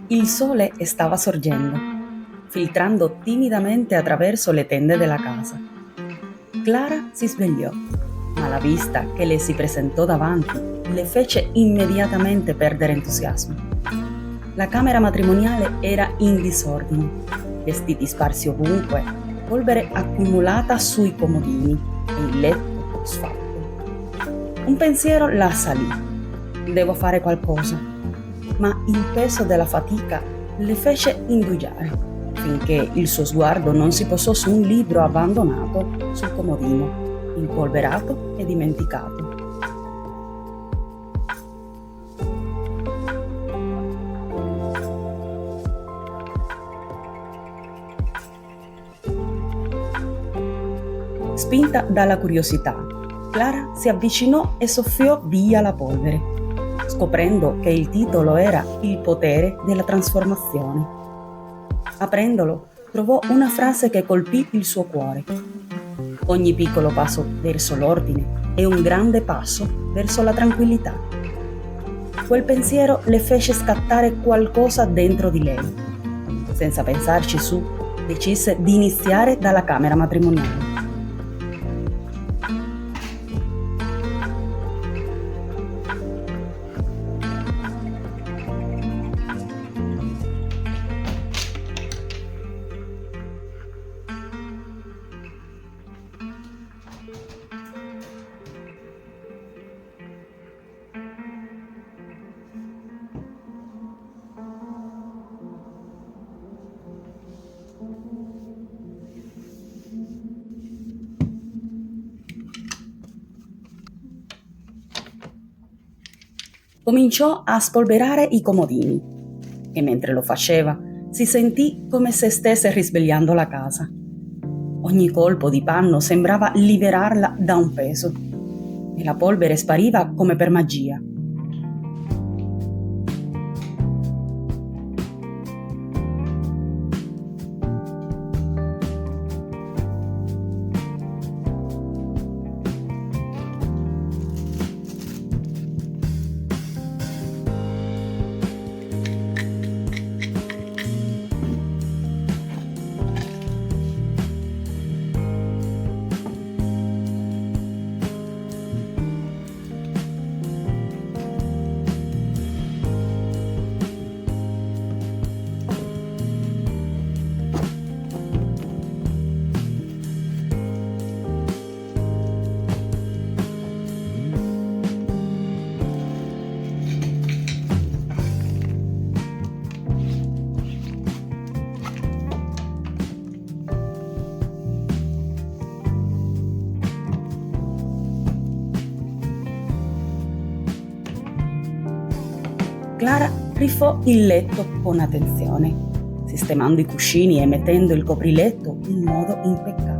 Il sole stava sorgendo, filtrando timidamente attraverso le tende della casa. Clara si svegliò, ma la vista che le si presentò davanti le fece immediatamente perdere entusiasmo. La camera matrimoniale era in disordine, vestiti sparsi ovunque, polvere accumulata sui comodini e il letto sfatto. Un pensiero la assalì. Devo fare qualcosa. Ma il peso della fatica le fece indugiare, finché il suo sguardo non si posò su un libro abbandonato sul comodino, impolverato e dimenticato. Spinta dalla curiosità, Clara si avvicinò e soffiò via la polvere, scoprendo che il titolo era Il potere della trasformazione. Aprendolo, trovò una frase che colpì il suo cuore. Ogni piccolo passo verso l'ordine è un grande passo verso la tranquillità. Quel pensiero le fece scattare qualcosa dentro di lei. Senza pensarci su, decise di iniziare dalla camera matrimoniale. Cominciò a spolverare i comodini e mentre lo faceva si sentì come se stesse risvegliando la casa. Ogni colpo di panno sembrava liberarla da un peso e la polvere spariva come per magia. Clara rifò il letto con attenzione, sistemando i cuscini e mettendo il copriletto in modo impeccabile.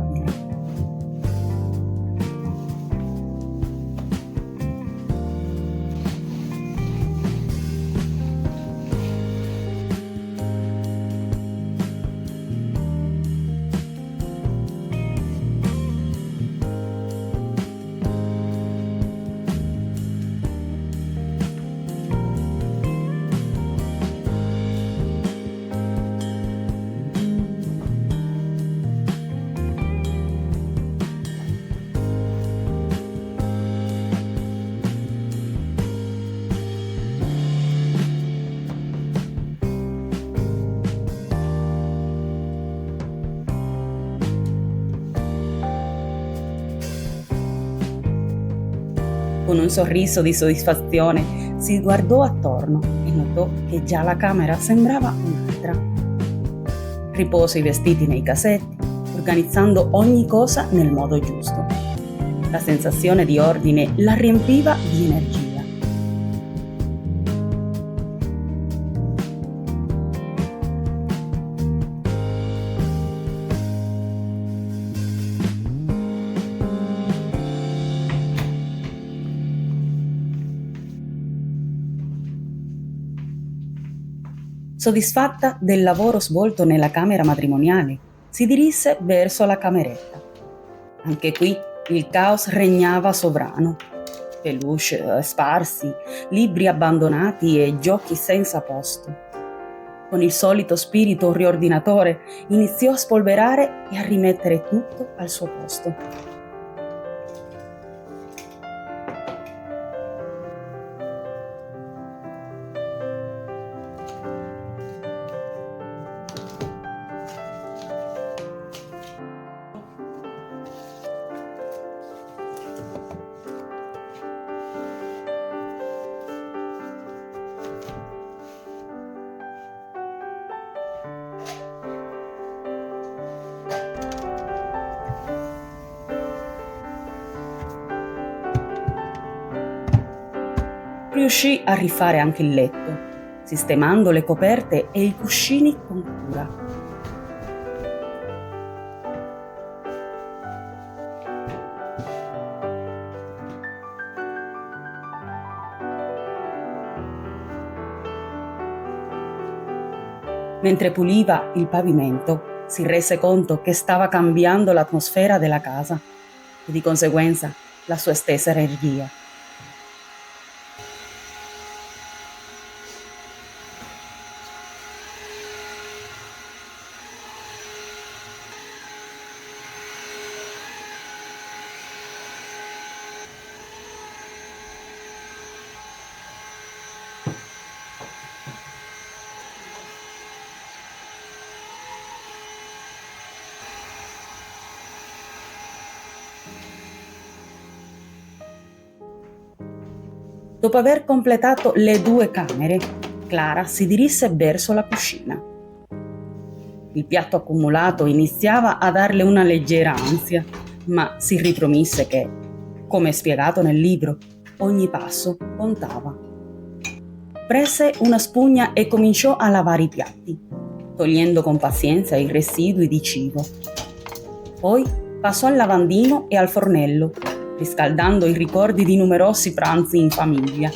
Con un sorriso di soddisfazione si guardò attorno e notò che già la camera sembrava un'altra. Riposò i vestiti nei cassetti, organizzando ogni cosa nel modo giusto. La sensazione di ordine la riempiva di energia. Soddisfatta del lavoro svolto nella camera matrimoniale, si dirisse verso la cameretta. Anche qui il caos regnava sovrano. Peluche sparsi, libri abbandonati e giochi senza posto. con il solito spirito riordinatore, iniziò a spolverare e a rimettere tutto al suo posto. Riuscì a rifare anche il letto, sistemando le coperte e i cuscini con cura. Mentre puliva il pavimento, si rese conto che stava cambiando l'atmosfera della casa e di conseguenza la sua stessa energia. Dopo aver completato le 2 camere, Clara si dirisse verso la cucina. Il piatto accumulato iniziava a darle una leggera ansia, ma si ripromesse che, come spiegato nel libro, ogni passo contava. Prese una spugna e cominciò a lavare i piatti, togliendo con pazienza i residui di cibo. Poi passò al lavandino e al fornello, riscaldando i ricordi di numerosi pranzi in famiglia.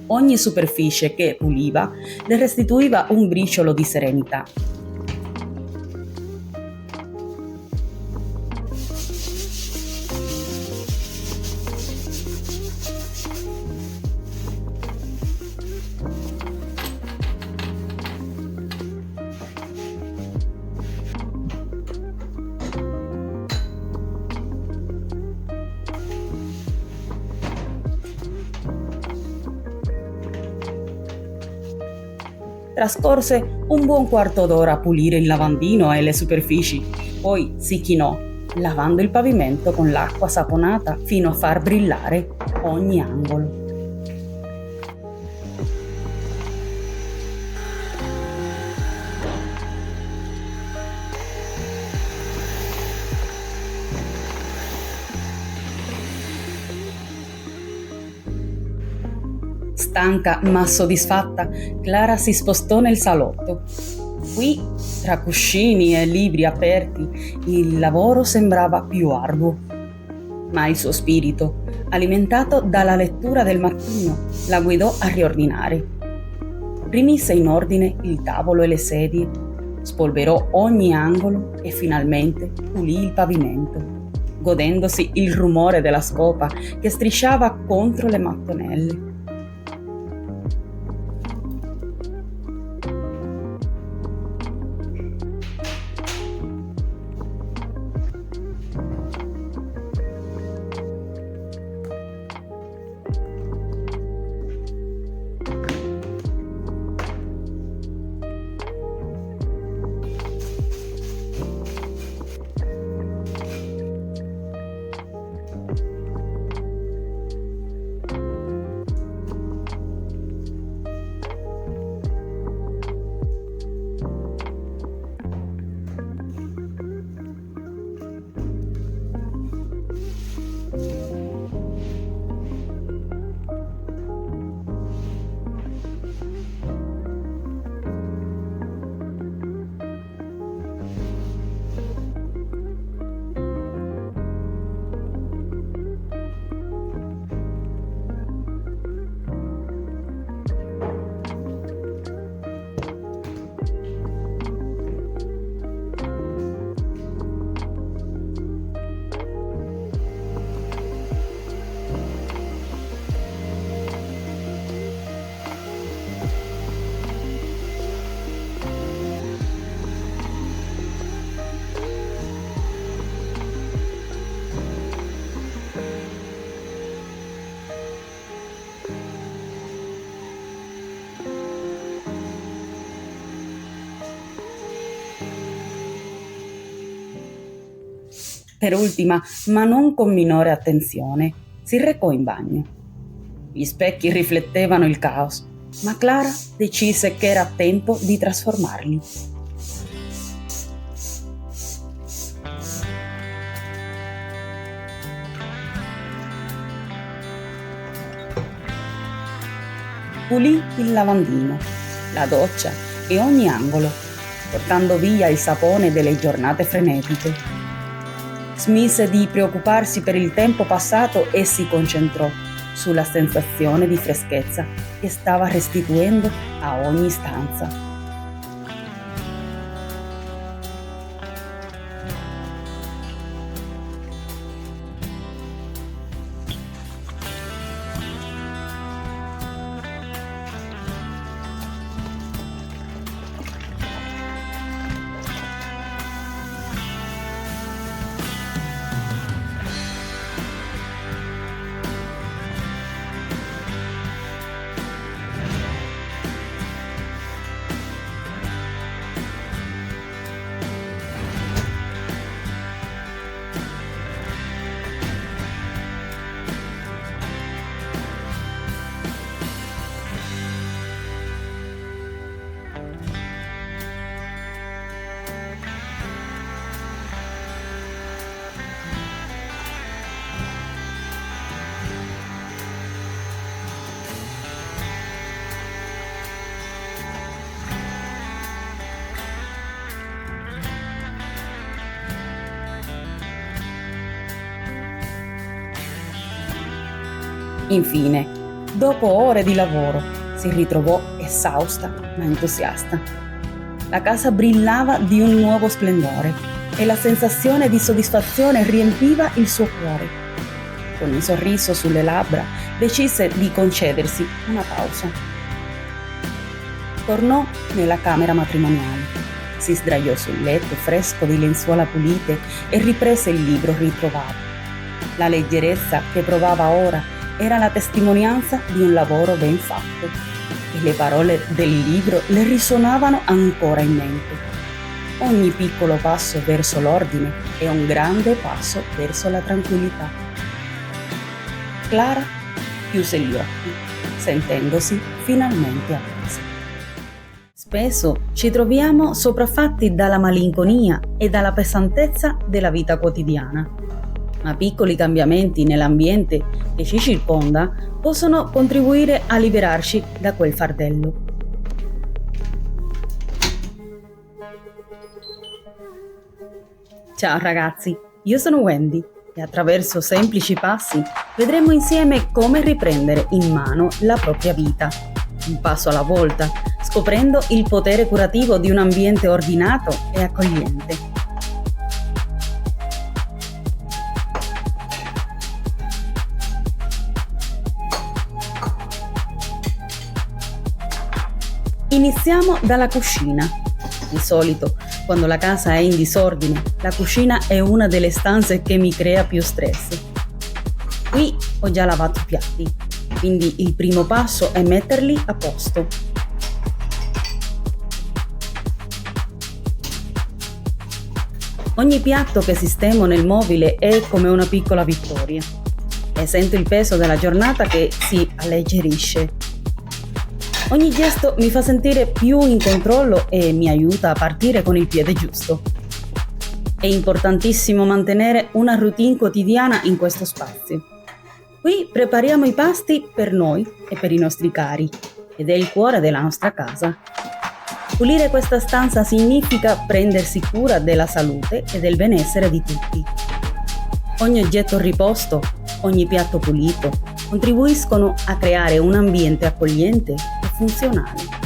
Ogni superficie che puliva le restituiva un briciolo di serenità. Trascorse un buon quarto d'ora a pulire il lavandino e le superfici, poi si chinò, lavando il pavimento con l'acqua saponata fino a far brillare ogni angolo. Stanca ma soddisfatta, Clara si spostò nel salotto. Qui, tra cuscini e libri aperti, il lavoro sembrava più arduo. Ma il suo spirito, alimentato dalla lettura del mattino, la guidò a riordinare. Rimise in ordine il tavolo e le sedie, spolverò ogni angolo e finalmente pulì il pavimento, godendosi il rumore della scopa che strisciava contro le mattonelle. Per ultima, ma non con minore attenzione, si recò in bagno. Gli specchi riflettevano il caos, ma Clara decise che era tempo di trasformarli. Pulì il lavandino, la doccia e ogni angolo, portando via il sapone delle giornate frenetiche. Smise di preoccuparsi per il tempo passato e si concentrò sulla sensazione di freschezza che stava restituendo a ogni stanza. Infine, dopo ore di lavoro, si ritrovò esausta ma entusiasta. La casa brillava di un nuovo splendore e la sensazione di soddisfazione riempiva il suo cuore. Con un sorriso sulle labbra, decise di concedersi una pausa. Tornò nella camera matrimoniale, si sdraiò sul letto fresco di lenzuola pulite e riprese il libro ritrovato. La leggerezza che provava ora era la testimonianza di un lavoro ben fatto e le parole del libro le risuonavano ancora in mente. Ogni piccolo passo verso l'ordine è un grande passo verso la tranquillità. Clara chiuse gli occhi, sentendosi finalmente a casa. Spesso ci troviamo sopraffatti dalla malinconia e dalla pesantezza della vita quotidiana, ma piccoli cambiamenti nell'ambiente che ci circonda possono contribuire a liberarci da quel fardello. Ciao ragazzi, io sono Wendy e attraverso semplici passi vedremo insieme come riprendere in mano la propria vita, un passo alla volta, scoprendo il potere curativo di un ambiente ordinato e accogliente. Iniziamo dalla cucina. Di solito, quando la casa è in disordine, la cucina è una delle stanze che mi crea più stress. Qui ho già lavato i piatti, quindi il primo passo è metterli a posto. Ogni piatto che sistemo nel mobile è come una piccola vittoria e sento il peso della giornata che si alleggerisce. Ogni gesto mi fa sentire più in controllo e mi aiuta a partire con il piede giusto. È importantissimo mantenere una routine quotidiana in questo spazio. Qui prepariamo i pasti per noi e per i nostri cari, ed è il cuore della nostra casa. Pulire questa stanza significa prendersi cura della salute e del benessere di tutti. Ogni oggetto riposto, ogni piatto pulito, contribuiscono a creare un ambiente accogliente e funzionale.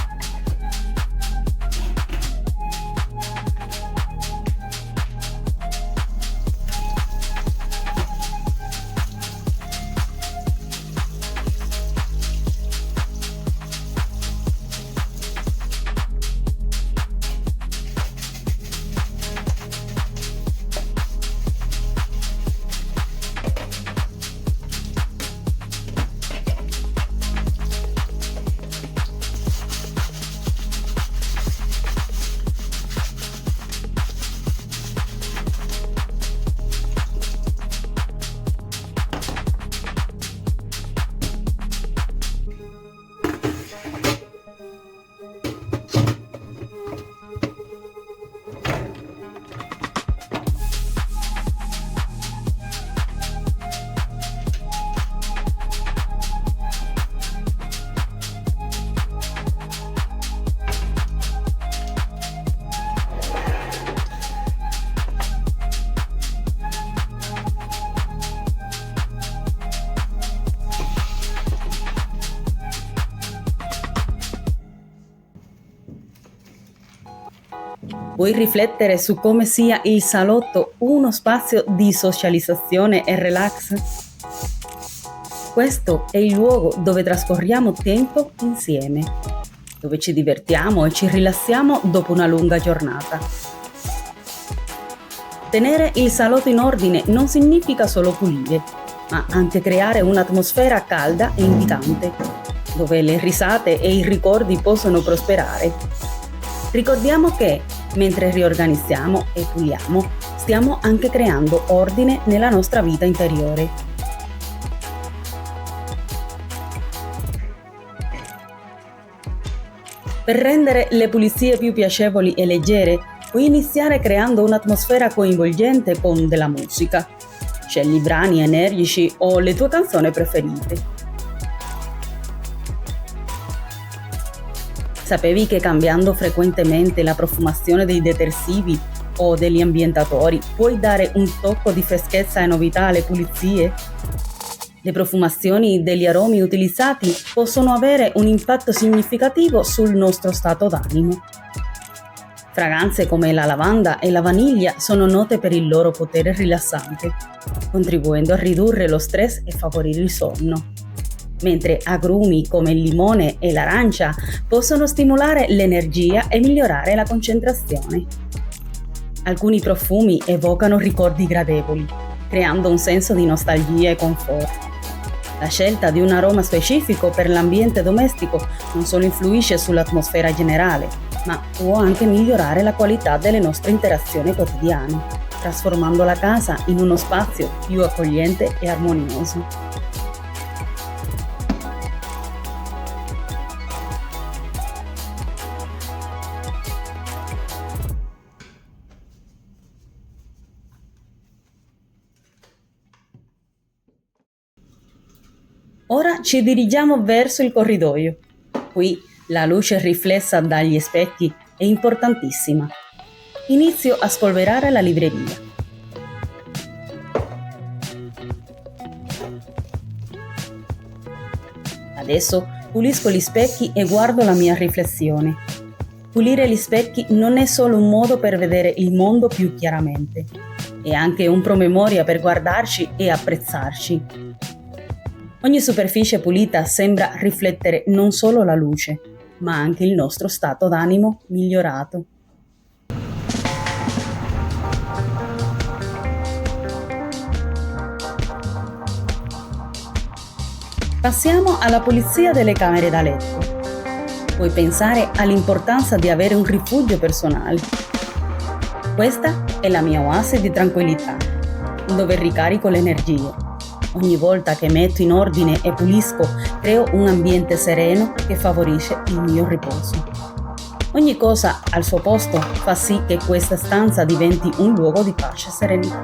Vuoi riflettere su come sia il salotto uno spazio di socializzazione e relax? Questo è il luogo dove trascorriamo tempo insieme, dove ci divertiamo e ci rilassiamo dopo una lunga giornata. Tenere il salotto in ordine non significa solo pulire, ma anche creare un'atmosfera calda e invitante, dove le risate e i ricordi possono prosperare. Ricordiamo che, mentre riorganizziamo e puliamo, stiamo anche creando ordine nella nostra vita interiore. Per rendere le pulizie più piacevoli e leggere, puoi iniziare creando un'atmosfera coinvolgente con della musica. Scegli brani energici o le tue canzoni preferite. Sapevi che cambiando frequentemente la profumazione dei detersivi o degli ambientatori puoi dare un tocco di freschezza e novità alle pulizie? Le profumazioni degli aromi utilizzati possono avere un impatto significativo sul nostro stato d'animo. Fragranze come la lavanda e la vaniglia sono note per il loro potere rilassante, contribuendo a ridurre lo stress e favorire il sonno. Mentre agrumi come il limone e l'arancia possono stimolare l'energia e migliorare la concentrazione. Alcuni profumi evocano ricordi gradevoli, creando un senso di nostalgia e conforto. La scelta di un aroma specifico per l'ambiente domestico non solo influisce sull'atmosfera generale, ma può anche migliorare la qualità delle nostre interazioni quotidiane, trasformando la casa in uno spazio più accogliente e armonioso. Ora ci dirigiamo verso il corridoio. Qui la luce riflessa dagli specchi è importantissima. Inizio a spolverare la libreria. Adesso pulisco gli specchi e guardo la mia riflessione. Pulire gli specchi non è solo un modo per vedere il mondo più chiaramente, è anche un promemoria per guardarci e apprezzarci. Ogni superficie pulita sembra riflettere non solo la luce, ma anche il nostro stato d'animo migliorato. Passiamo alla pulizia delle camere da letto. Puoi pensare all'importanza di avere un rifugio personale. Questa è la mia oasi di tranquillità, dove ricarico le energie. Ogni volta che metto in ordine e pulisco, creo un ambiente sereno che favorisce il mio riposo. Ogni cosa al suo posto fa sì che questa stanza diventi un luogo di pace e serenità.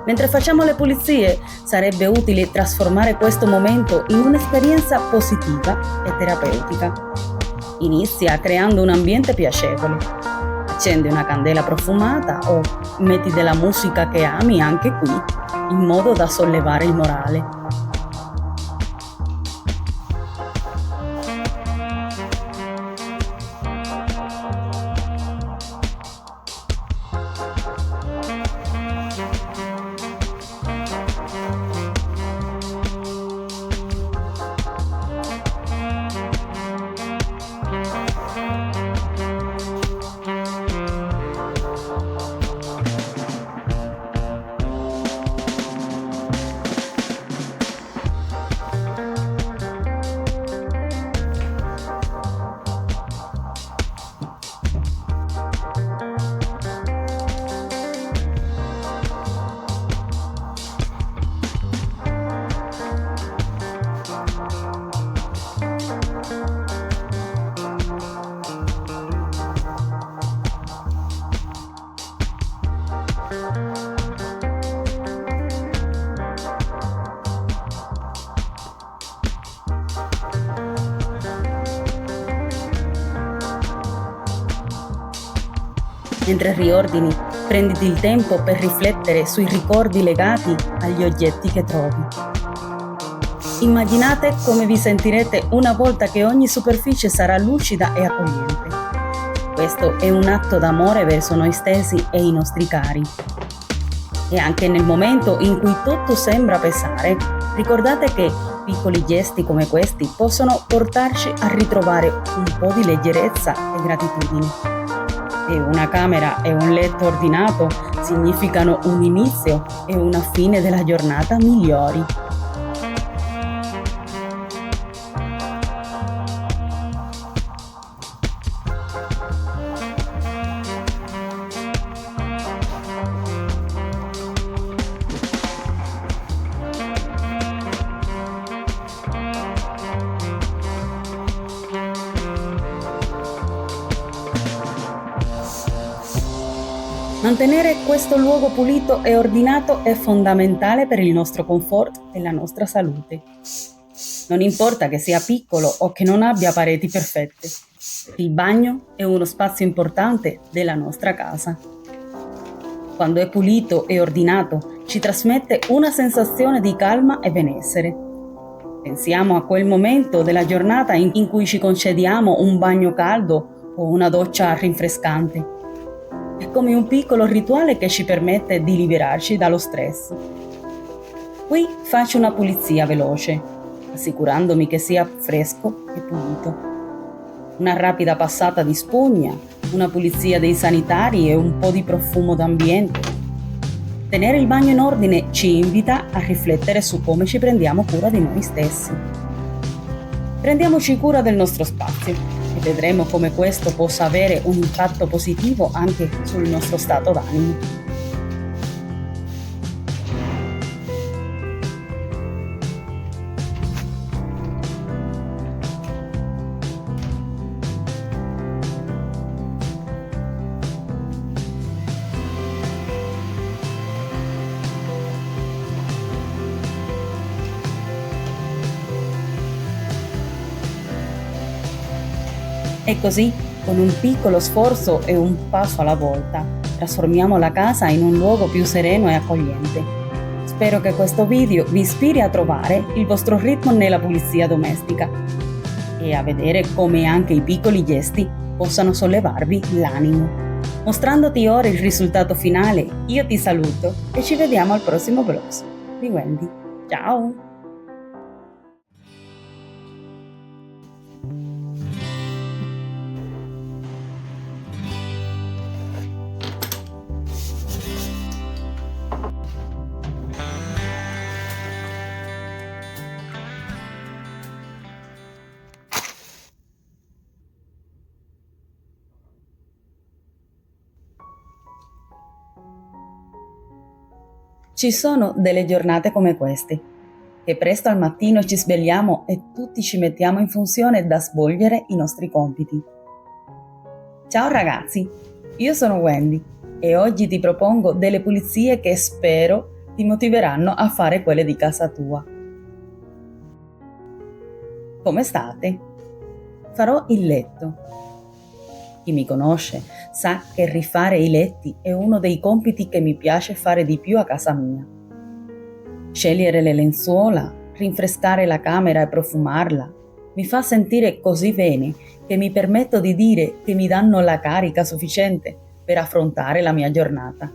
Mentre facciamo le pulizie, sarebbe utile trasformare questo momento in un'esperienza positiva e terapeutica. Inizia creando un ambiente piacevole. Accendi una candela profumata o metti della musica che ami anche qui, in modo da sollevare il morale. Mentre riordini, Prenditi il tempo per riflettere sui ricordi legati agli oggetti che trovi. Immaginate come vi sentirete una volta che ogni superficie sarà lucida e accogliente. Questo è un atto d'amore verso noi stessi e i nostri cari. E anche nel momento in cui tutto sembra pesare, ricordate che piccoli gesti come questi possono portarci a ritrovare un po' di leggerezza e gratitudine. E una camera e un letto ordinato significano un inizio e una fine della giornata migliori. Mantenere questo luogo pulito e ordinato è fondamentale per il nostro comfort e la nostra salute. Non importa che sia piccolo o che non abbia pareti perfette, il bagno è uno spazio importante della nostra casa. Quando è pulito e ordinato, ci trasmette una sensazione di calma e benessere. Pensiamo a quel momento della giornata in cui ci concediamo un bagno caldo o una doccia rinfrescante. È come un piccolo rituale che ci permette di liberarci dallo stress. Qui faccio una pulizia veloce, assicurandomi che sia fresco e pulito. Una rapida passata di spugna, una pulizia dei sanitari e un po' di profumo d'ambiente. Tenere il bagno in ordine ci invita a riflettere su come ci prendiamo cura di noi stessi. Prendiamoci cura del nostro spazio e vedremo come questo possa avere un impatto positivo anche sul nostro stato d'animo. E così, con un piccolo sforzo e un passo alla volta, trasformiamo la casa in un luogo più sereno e accogliente. Spero che questo video vi ispiri a trovare il vostro ritmo nella pulizia domestica e a vedere come anche i piccoli gesti possano sollevarvi l'animo. Mostrandoti ora il risultato finale, io ti saluto e ci vediamo al prossimo vlog di Wendy. Ciao! Ci sono delle giornate come queste, che presto al mattino ci svegliamo e tutti ci mettiamo in funzione da svolgere i nostri compiti. Ciao ragazzi, io sono Wendy e oggi ti propongo delle pulizie che spero ti motiveranno a fare quelle di casa tua. Come state? Farò il letto. Chi mi conosce sa che rifare i letti è uno dei compiti che mi piace fare di più a casa mia. Scegliere le lenzuola, rinfrescare la camera e profumarla mi fa sentire così bene che mi permetto di dire che mi danno la carica sufficiente per affrontare la mia giornata.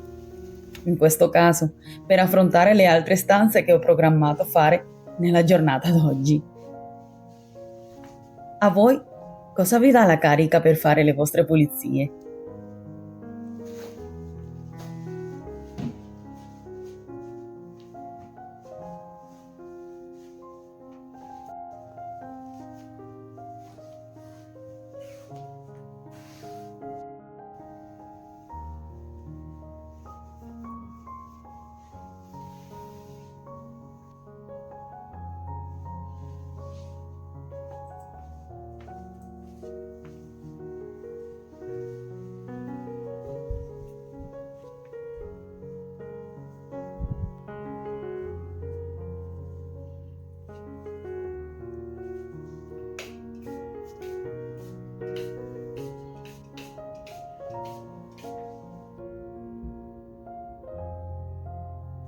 In questo caso, per affrontare le altre stanze che ho programmato fare nella giornata d'oggi. A voi cosa vi dà la carica per fare le vostre pulizie?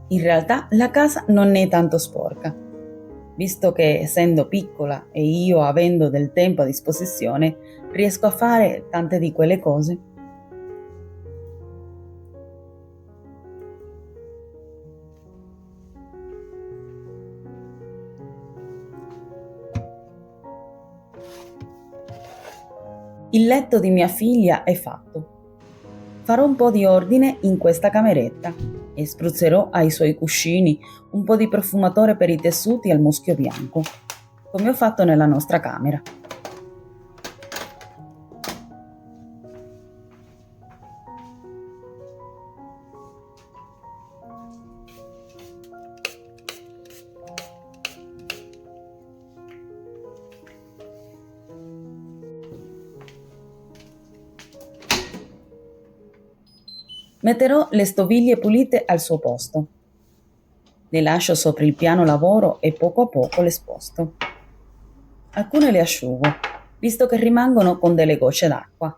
In realtà la casa non è tanto sporca, visto che essendo piccola e io avendo del tempo a disposizione, riesco a fare tante di quelle cose. Il letto di mia figlia è fatto. Farò un po' di ordine in questa cameretta e spruzzerò ai suoi cuscini un po' di profumatore per i tessuti al muschio bianco, come ho fatto nella nostra camera. Metterò le stoviglie pulite al suo posto. Le lascio sopra il piano lavoro e poco a poco le sposto. Alcune le asciugo, visto che rimangono con delle gocce d'acqua.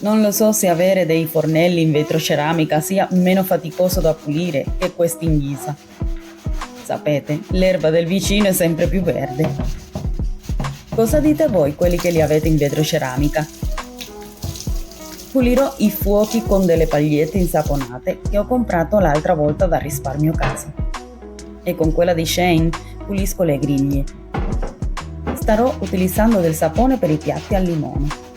Non lo so se avere dei fornelli in vetroceramica sia meno faticoso da pulire che questi in ghisa. Sapete, l'erba del vicino è sempre più verde. Cosa dite voi, quelli che li avete in vetroceramica? Pulirò i fuochi con delle pagliette insaponate che ho comprato l'altra volta da Risparmio Casa. E con quella di Shane pulisco le griglie. Starò utilizzando del sapone per i piatti al limone.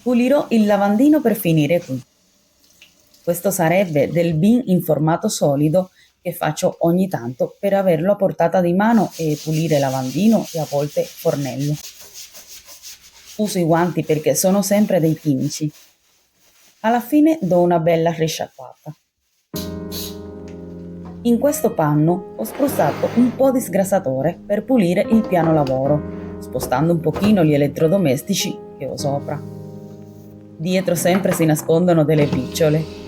Pulirò il lavandino per finire qui. Questo sarebbe del bin in formato solido che faccio ogni tanto per averlo a portata di mano e pulire lavandino e a volte fornello. Uso i guanti perché sono sempre dei chimici. Alla fine do una bella risciacquata. In questo panno ho spruzzato un po' di sgrassatore per pulire il piano lavoro, spostando un pochino gli elettrodomestici che ho sopra. Dietro sempre si nascondono delle picciole.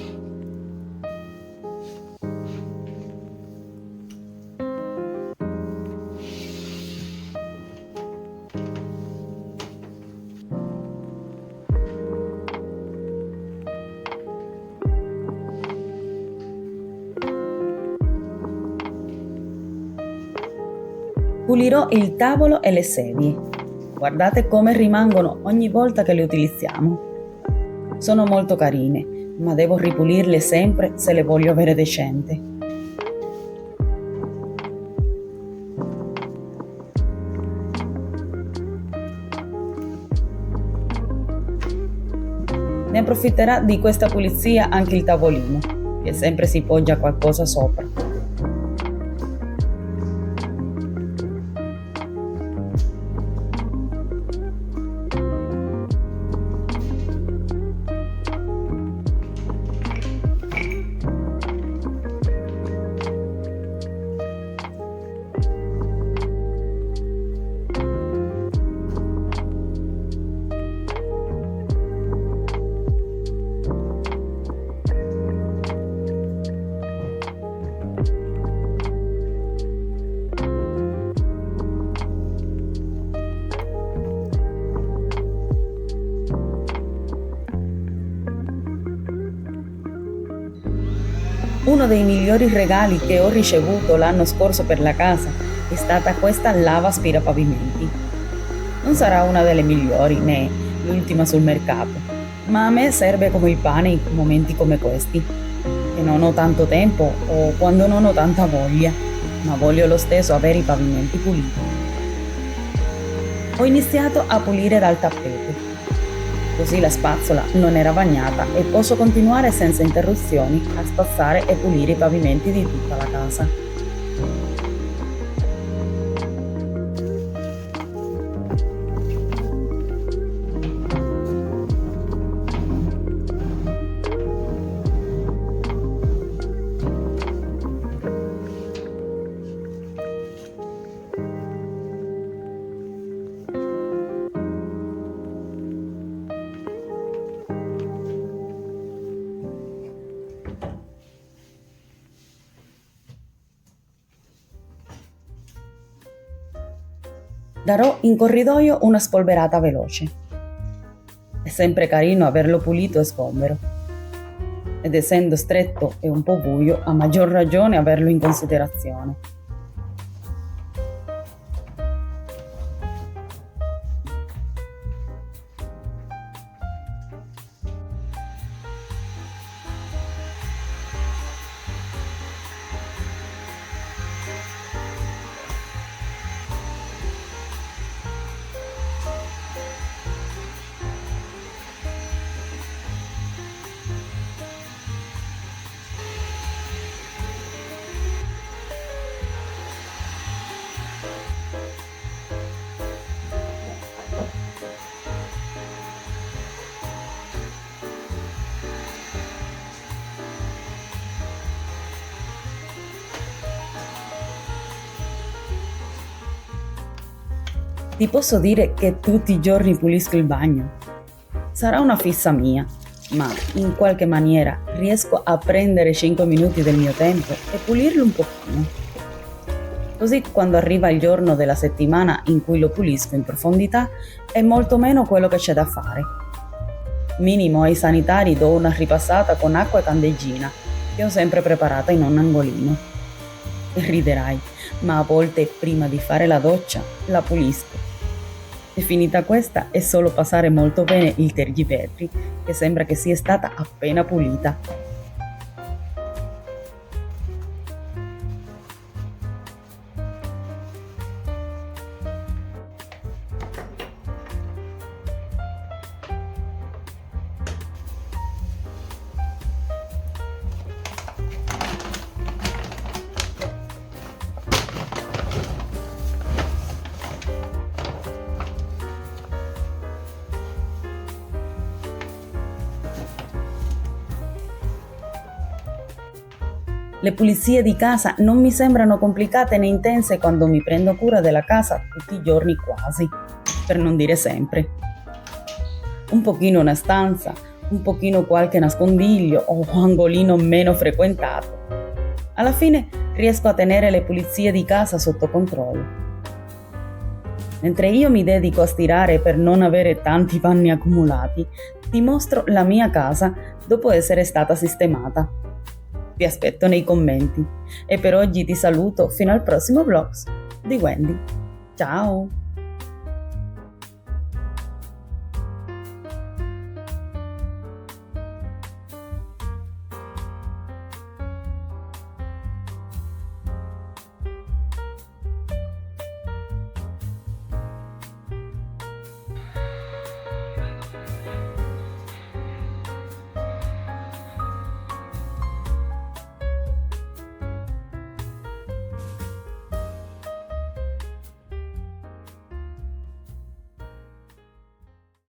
Pulirò il tavolo e le sedie. Guardate come rimangono ogni volta che le utilizziamo. Sono molto carine, ma devo ripulirle sempre se le voglio avere decenti. Ne approfitterà di questa pulizia anche il tavolino, che sempre si poggia qualcosa sopra. Uno dei migliori regali che ho ricevuto l'anno scorso per la casa è stata questa lava aspirapavimenti. Non sarà una delle migliori né l'ultima sul mercato, ma a me serve come il pane in momenti come questi, che non ho tanto tempo o quando non ho tanta voglia, ma voglio lo stesso avere i pavimenti puliti. Ho iniziato a pulire dal tappeto. Così la spazzola non era bagnata e posso continuare senza interruzioni a spazzare e pulire i pavimenti di tutta la casa. Darò in corridoio una spolverata veloce. È sempre carino averlo pulito e sgombero. Ed essendo stretto e un po' buio, a maggior ragione averlo in considerazione. Ti posso dire che tutti i giorni pulisco il bagno. Sarà una fissa mia, ma in qualche maniera riesco a prendere 5 minuti del mio tempo e pulirlo un pochino. Così quando arriva il giorno della settimana in cui lo pulisco in profondità è molto meno quello che c'è da fare. Minimo ai sanitari do una ripassata con acqua e candeggina, che ho sempre preparata in un angolino. E riderai, ma a volte prima di fare la doccia la pulisco. E finita questa è solo passare molto bene il tergipetri, che sembra che sia stata appena pulita. Le pulizie di casa non mi sembrano complicate né intense quando mi prendo cura della casa tutti i giorni quasi, per non dire sempre. Un pochino una stanza, un pochino qualche nascondiglio o angolino meno frequentato. Alla fine riesco a tenere le pulizie di casa sotto controllo. Mentre io mi dedico a stirare per non avere tanti panni accumulati, ti mostro la mia casa dopo essere stata sistemata. Ti aspetto nei commenti e per oggi ti saluto fino al prossimo vlog di Wendy. Ciao!